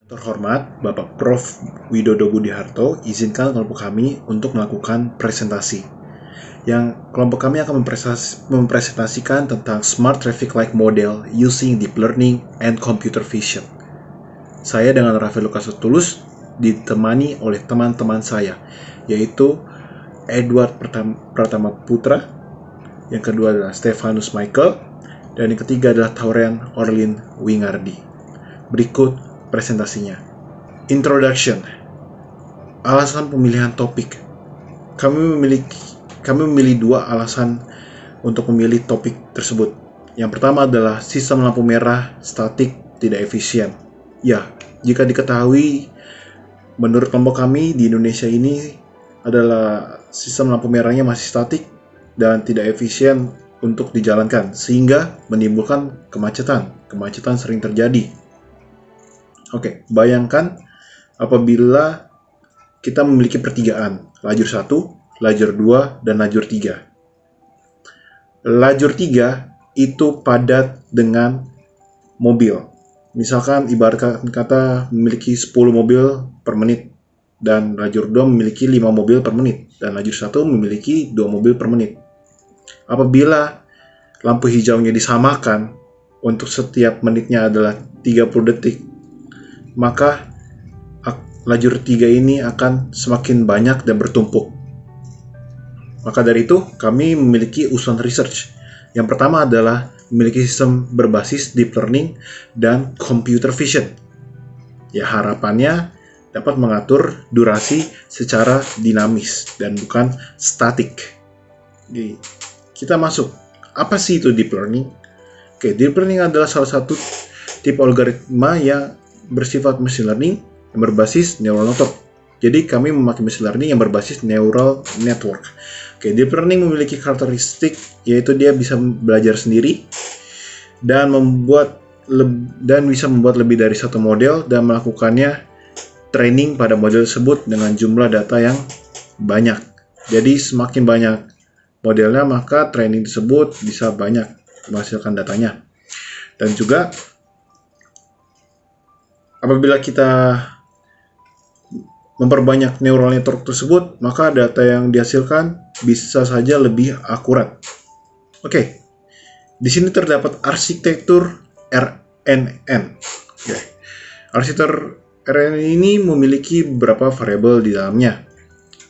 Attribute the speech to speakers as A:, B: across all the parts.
A: Terhormat Bapak Prof. Widodo Budiharto, izinkan kelompok kami untuk melakukan presentasi. Kelompok kami akan mempresentasikan tentang Smart Traffic Light Model using Deep Learning and Computer Vision. Saya dengan Rafael Lucas Tulus ditemani oleh teman-teman saya, yaitu Edward Pratama Putra, yang kedua adalah Stefanus Michael, dan yang ketiga adalah Taurean Orlin Wingardi. Berikut presentasinya. Introduction. Alasan pemilihan topik. Kami memilih dua alasan untuk memilih topik tersebut. Yang pertama adalah sistem lampu merah statik tidak efisien. Ya, jika diketahui, menurut kelompok kami di Indonesia ini adalah sistem lampu merahnya masih statik dan tidak efisien untuk dijalankan, sehingga menimbulkan kemacetan. Kemacetan sering terjadi. Oke, bayangkan apabila kita memiliki pertigaan, lajur 1, lajur 2, dan lajur 3. Lajur 3 itu padat dengan mobil. Misalkan ibarat kata memiliki 10 mobil per menit, dan lajur 2 memiliki 5 mobil per menit, dan lajur 1 memiliki 2 mobil per menit. Apabila lampu hijaunya disamakan untuk setiap menitnya adalah 30 detik, maka lajur 3 ini akan semakin banyak dan bertumpuk. Maka dari itu, kami memiliki usulan research. Yang pertama adalah memiliki sistem berbasis deep learning dan computer vision. Ya, harapannya dapat mengatur durasi secara dinamis dan bukan statik. Jadi, kita masuk. Apa sih itu deep learning? Oke, deep learning adalah salah satu tipe algoritma yang bersifat machine learning yang berbasis neural network. Jadi kami memakai machine learning yang berbasis neural network. Oke, deep learning memiliki karakteristik yaitu dia bisa belajar sendiri dan bisa membuat lebih dari satu model dan melakukannya training pada model tersebut dengan jumlah data yang banyak. Jadi semakin banyak modelnya, maka training tersebut bisa banyak menghasilkan datanya. Dan juga apabila kita memperbanyak neural network tersebut, maka data yang dihasilkan bisa saja lebih akurat. Oke, di sini terdapat arsitektur RNN. Oke. Arsitektur RNN ini memiliki beberapa variabel di dalamnya.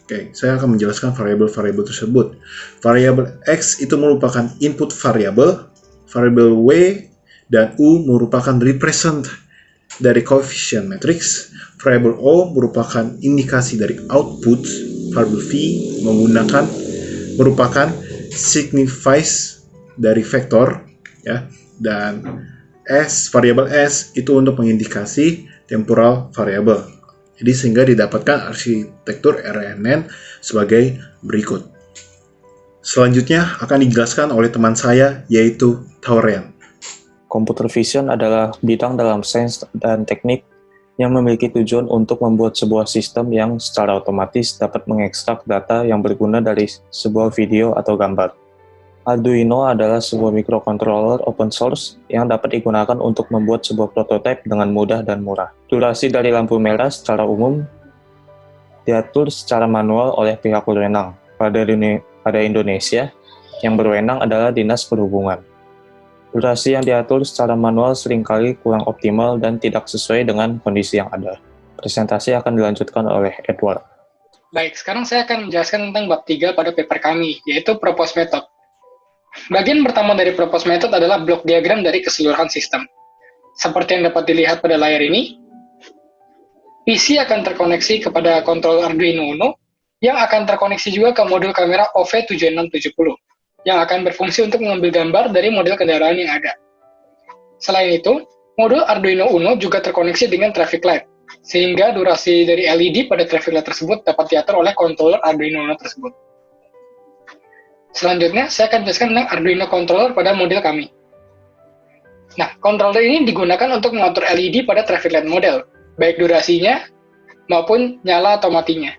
A: Oke, saya akan menjelaskan variabel-variabel tersebut. Variabel X itu merupakan input variabel, variabel W dan U merupakan represent dari coefficient matrix, variabel O merupakan indikasi dari output, variabel V merupakan signifies dari vektor, ya, dan variabel S itu untuk mengindikasi temporal variable. Jadi sehingga didapatkan arsitektur RNN sebagai berikut. Selanjutnya akan dijelaskan oleh teman saya, yaitu Taurean.
B: Computer vision adalah bidang dalam sains dan teknik yang memiliki tujuan untuk membuat sebuah sistem yang secara otomatis dapat mengekstrak data yang berguna dari sebuah video atau gambar. Arduino adalah sebuah microcontroller open source yang dapat digunakan untuk membuat sebuah prototipe dengan mudah dan murah. Durasi dari lampu merah secara umum diatur secara manual oleh pihak berwenang. Pada Indonesia, yang berwenang adalah Dinas Perhubungan. Durasi yang diatur secara manual seringkali kurang optimal dan tidak sesuai dengan kondisi yang ada. Presentasi akan dilanjutkan oleh Edward.
C: Baik, sekarang saya akan menjelaskan tentang bab 3 pada paper kami, yaitu Propose Method. Bagian pertama dari Propose Method adalah blok diagram dari keseluruhan sistem. Seperti yang dapat dilihat pada layar ini, PC akan terkoneksi kepada kontrol Arduino Uno, yang akan terkoneksi juga ke modul kamera OV7670. Yang akan berfungsi untuk mengambil gambar dari model kendaraan yang ada. Selain itu, modul Arduino Uno juga terkoneksi dengan traffic light, sehingga durasi dari LED pada traffic light tersebut dapat diatur oleh controller Arduino Uno tersebut. Selanjutnya, saya akan jelaskan tentang Arduino controller pada model kami. Nah, controller ini digunakan untuk mengatur LED pada traffic light model, baik durasinya maupun nyala atau matinya.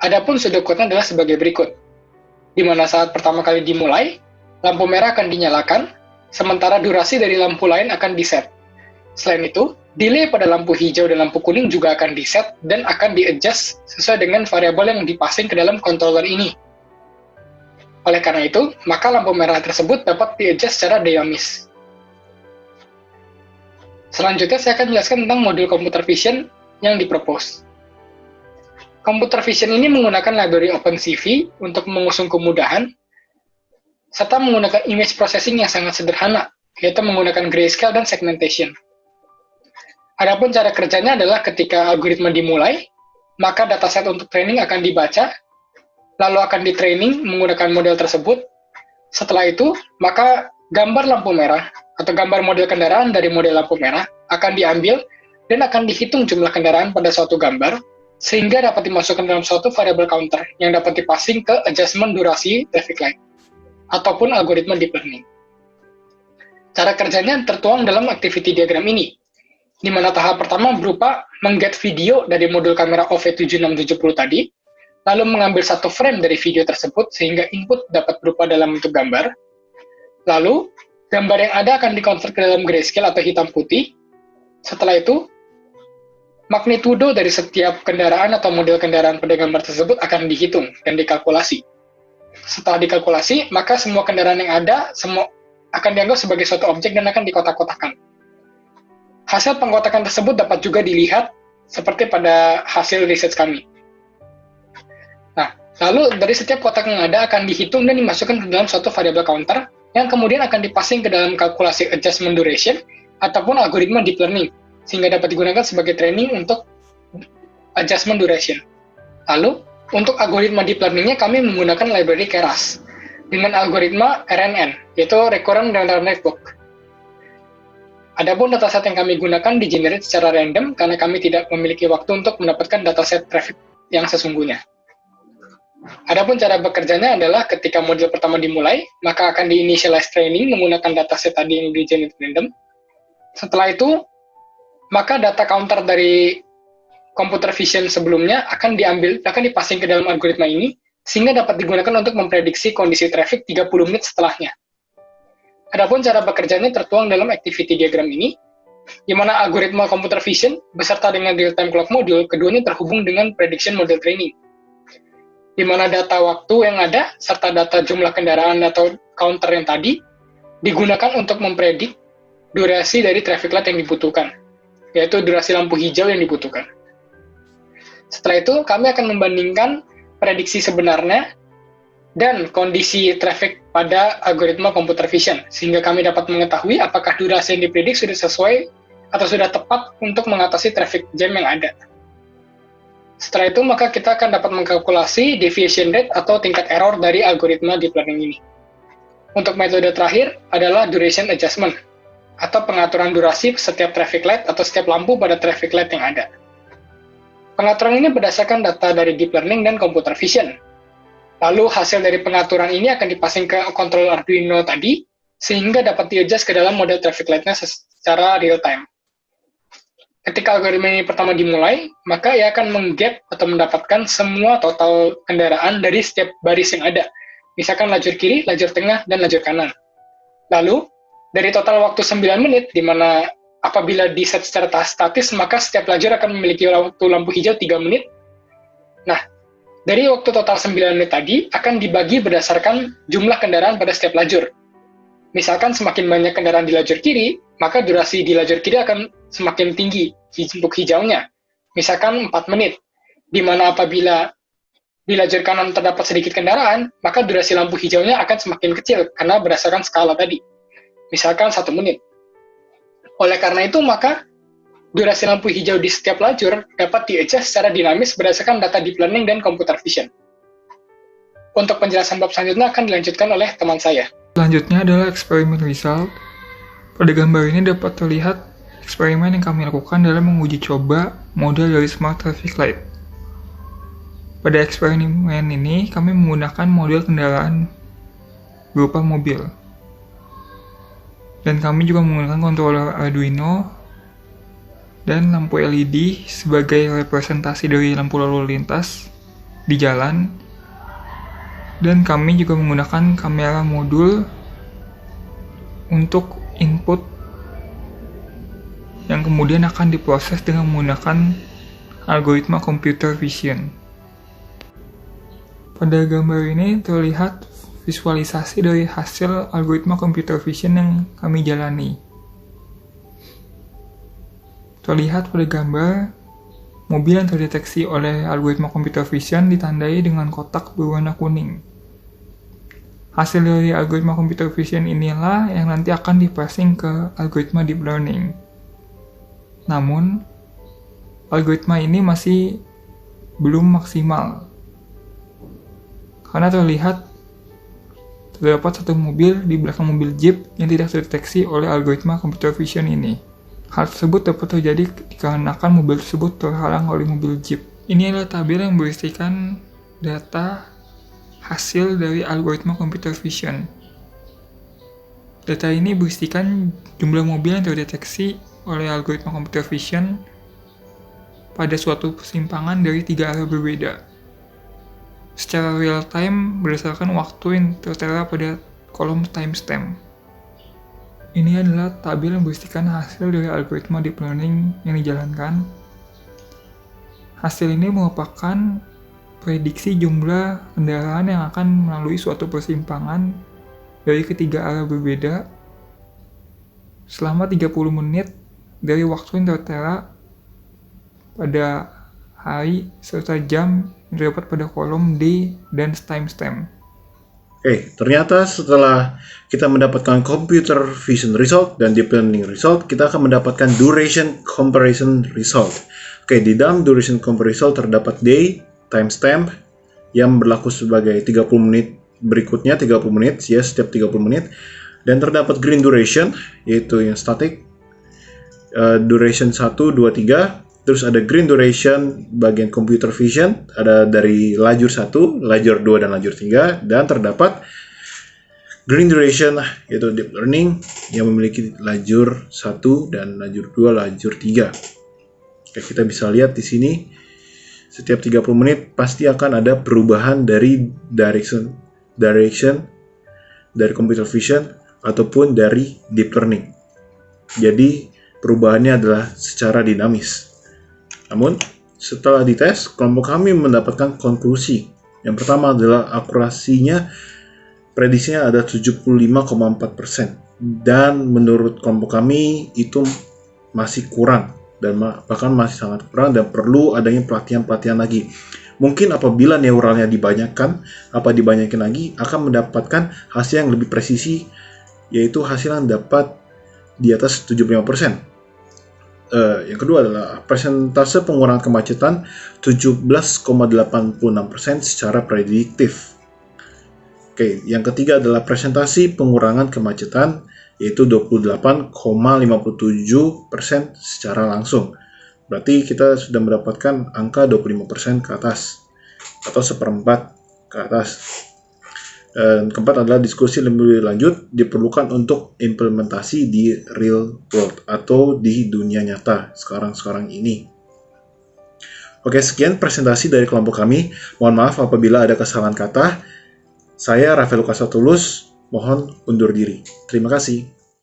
C: Adapun sudut kodenya adalah sebagai berikut. Di mana saat pertama kali dimulai, lampu merah akan dinyalakan, sementara durasi dari lampu lain akan di-set. Selain itu, delay pada lampu hijau dan lampu kuning juga akan di-set dan akan di-adjust sesuai dengan variabel yang dipasing ke dalam controller ini. Oleh karena itu, maka lampu merah tersebut dapat di-adjust secara dinamis. Selanjutnya saya akan menjelaskan tentang modul computer vision yang dipropose. Computer vision ini menggunakan library OpenCV untuk mengusung kemudahan, serta menggunakan image processing yang sangat sederhana, yaitu menggunakan grayscale dan segmentation. Adapun cara kerjanya adalah ketika algoritma dimulai, maka dataset untuk training akan dibaca, lalu akan di-training menggunakan model tersebut. Setelah itu, maka gambar lampu merah atau gambar model kendaraan dari model lampu merah akan diambil dan akan dihitung jumlah kendaraan pada suatu gambar, sehingga dapat dimasukkan dalam suatu variable counter yang dapat dipasing ke adjustment durasi traffic light, ataupun algoritma deep learning. Cara kerjanya tertuang dalam activity diagram ini, di mana tahap pertama berupa mengget video dari modul kamera OV7670 tadi, lalu mengambil satu frame dari video tersebut sehingga input dapat berupa dalam bentuk gambar. Lalu, gambar yang ada akan dikonvert ke dalam grayscale atau hitam putih. Setelah itu, magnitudo dari setiap kendaraan atau model kendaraan pada gambar tersebut akan dihitung dan dikalkulasi. Setelah dikalkulasi, maka semua kendaraan yang ada akan dianggap sebagai suatu objek dan akan dikotak-kotakan. Hasil pengkotakan tersebut dapat juga dilihat seperti pada hasil research kami. Nah, lalu dari setiap kotak yang ada akan dihitung dan dimasukkan ke dalam suatu variable counter yang kemudian akan dipasing ke dalam kalkulasi adjustment duration ataupun algoritma deep learning, sehingga dapat digunakan sebagai training untuk adjustment duration. Lalu, untuk algoritma deep learning-nya kami menggunakan library Keras dengan algoritma RNN, yaitu Recurrent Neural Network. Adapun dataset yang kami gunakan di-generate secara random karena kami tidak memiliki waktu untuk mendapatkan dataset traffic yang sesungguhnya. Adapun cara bekerjanya adalah ketika modul pertama dimulai, maka akan di-initialize training menggunakan dataset tadi yang di-generate random. Setelah itu, maka data counter dari computer vision sebelumnya akan dipasing ke dalam algoritma ini, sehingga dapat digunakan untuk memprediksi kondisi traffic 30 menit setelahnya. Adapun cara bekerjanya tertuang dalam activity diagram ini, di mana algoritma computer vision beserta dengan real-time clock module, keduanya terhubung dengan prediction model training, di mana data waktu yang ada, serta data jumlah kendaraan atau counter yang tadi, digunakan untuk mempredik durasi dari traffic light yang dibutuhkan, yaitu durasi lampu hijau yang dibutuhkan. Setelah itu, kami akan membandingkan prediksi sebenarnya dan kondisi traffic pada algoritma computer vision, sehingga kami dapat mengetahui apakah durasi yang dipredik sudah sesuai atau sudah tepat untuk mengatasi traffic jam yang ada. Setelah itu, maka kita akan dapat mengkalkulasi deviation rate atau tingkat error dari algoritma deep learning ini. Untuk metode terakhir adalah duration adjustment, atau pengaturan durasi setiap traffic light atau setiap lampu pada traffic light yang ada. Pengaturan ini berdasarkan data dari deep learning dan computer vision. Lalu hasil dari pengaturan ini akan dipasing ke controller Arduino tadi, sehingga dapat di-adjust ke dalam model traffic light-nya secara real time. Ketika algoritma ini pertama dimulai, maka ia akan meng-get atau mendapatkan semua total kendaraan dari setiap baris yang ada. Misalkan lajur kiri, lajur tengah, dan lajur kanan. Lalu, dari total waktu 9 menit, di mana apabila di-set secara statis, maka setiap lajur akan memiliki waktu lampu hijau 3 menit. Nah, dari waktu total 9 menit tadi, akan dibagi berdasarkan jumlah kendaraan pada setiap lajur. Misalkan semakin banyak kendaraan di lajur kiri, maka durasi di lajur kiri akan semakin tinggi untuk hijaunya. Misalkan 4 menit, di mana apabila di lajur kanan terdapat sedikit kendaraan, maka durasi lampu hijaunya akan semakin kecil, karena berdasarkan skala tadi. Misalkan 1 menit. Oleh karena itu, maka durasi lampu hijau di setiap lajur dapat di-adjust secara dinamis berdasarkan data deep learning dan computer vision. Untuk penjelasan bab selanjutnya akan dilanjutkan oleh teman saya.
D: Selanjutnya adalah eksperimen result. Pada gambar ini dapat terlihat eksperimen yang kami lakukan dalam menguji coba model dari Smart Traffic Light. Pada eksperimen ini, kami menggunakan model kendaraan berupa mobil. Dan kami juga menggunakan controller Arduino dan lampu LED sebagai representasi dari lampu lalu lintas di jalan. Dan kami juga menggunakan kamera modul untuk input yang yang kemudian akan diproses dengan menggunakan algoritma computer vision. Pada gambar ini terlihat visualisasi dari hasil algoritma computer vision yang kami jalani. Terlihat pada gambar, mobil yang terdeteksi oleh algoritma computer vision ditandai dengan kotak berwarna kuning. Hasil dari algoritma computer vision inilah yang nanti akan dipassing ke algoritma deep learning. Namun, algoritma ini masih belum maksimal. Karena terdapat satu mobil di belakang mobil Jeep yang tidak terdeteksi oleh algoritma computer vision ini. Hal tersebut dapat terjadi dikarenakan mobil tersebut terhalang oleh mobil Jeep. Ini adalah tabel yang berisikan data hasil dari algoritma computer vision. Data ini berisikan jumlah mobil yang terdeteksi oleh algoritma computer vision pada suatu persimpangan dari 3 arah berbeda. Secara real time berdasarkan waktu yang tertera pada kolom timestamp. Ini adalah tabel yang berisikan hasil dari algoritma deep learning yang dijalankan. Hasil ini merupakan prediksi jumlah kendaraan yang akan melalui suatu persimpangan dari ketiga arah berbeda selama 30 menit dari waktu yang tertera pada hari serta jam yang terdapat pada kolom D dan timestamp.
A: Ternyata setelah kita mendapatkan computer vision result dan deep learning result, kita akan mendapatkan duration comparison result. Di dalam duration comparison result terdapat day, timestamp yang berlaku sebagai 30 menit berikutnya, 30 menit ya, setiap 30 menit, dan terdapat green duration yaitu yang static, duration 1, 2, 3. Terus ada green duration bagian computer vision, ada dari lajur 1, lajur 2, dan lajur 3. Dan terdapat green duration yaitu deep learning yang memiliki lajur 1 dan lajur 2, lajur 3. Kita bisa lihat di sini, setiap 30 menit pasti akan ada perubahan dari direction dari computer vision ataupun dari deep learning. Jadi perubahannya adalah secara dinamis. Namun, setelah dites, kelompok kami mendapatkan konklusi. Yang pertama adalah akurasinya, prediksinya ada 75,4%. Dan menurut kelompok kami, itu masih kurang. Dan bahkan masih sangat kurang dan perlu adanya pelatihan-pelatihan lagi. Mungkin apabila neuralnya dibanyakin lagi, akan mendapatkan hasil yang lebih presisi, yaitu hasil yang dapat di atas 75%. Yang kedua adalah persentase pengurangan kemacetan 17,86% secara prediktif. Yang ketiga adalah presentasi pengurangan kemacetan yaitu 28,57% secara langsung. Berarti kita sudah mendapatkan angka 25% ke atas atau seperempat ke atas. Dan keempat adalah diskusi lebih lanjut diperlukan untuk implementasi di real world atau di dunia nyata sekarang ini. Sekian presentasi dari kelompok kami. Mohon maaf apabila ada kesalahan kata. Saya Rafael Lukasatulus, mohon undur diri. Terima kasih.